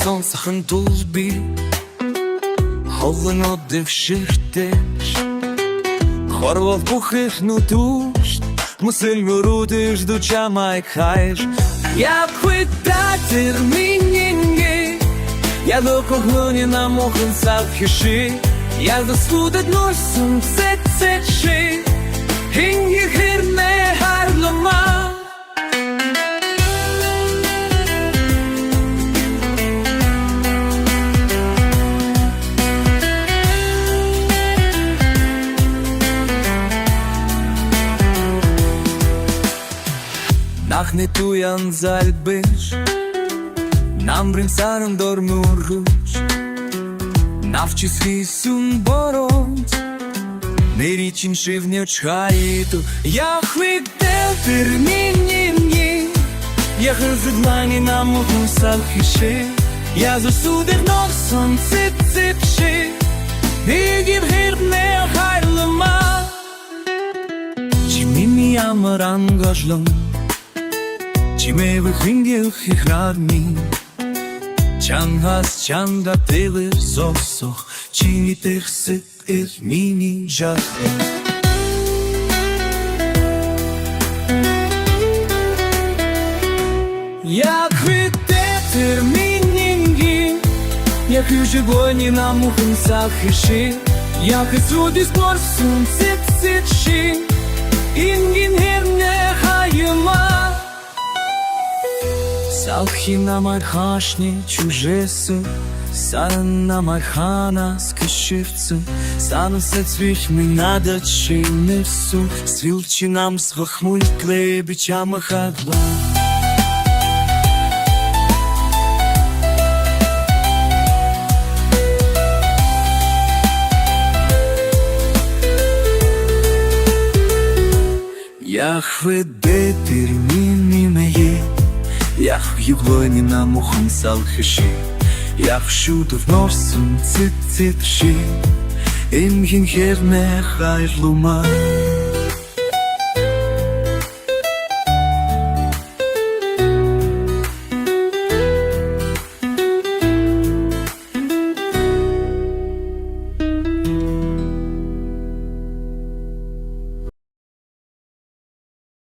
сонсохон тул би холын одевширтэж хорвол бүхэх нүдүүшт мөсөл мөрүүдэж ду чамайг хайж я хвитать термининги я докохлони на мохон савхиши я заслудад носом цецечи хинги хирне харлома Нахне туян залбиш Намбрин сарам дормуруш Навчи свисун борот Неричин шивнёч хаиту Я хвител термининги Я хазыдлани на муху салхиши Я засудер носом цит-цит-ши Игив хирбне хайлама Чимими амаран гажлам Чимевы хингел хихрадми Чангас чанда телер сосох Чинитех сет эр мини жахе Я хвитетер мининги Я хюжегони на мухын сахиши Я хысудис борсун цит-цит-ши Ингин херне хайыма Салхи на мархашне чужесы Саран на мархана скишивцы Стану се цвихми надо чинесу Свилчи нам с хохмуль клеби чамахадла Яхве де термини мее Ях юглони на мухом салхиши Ях шутов носом цит-цит-ши Имгин херне хайрлума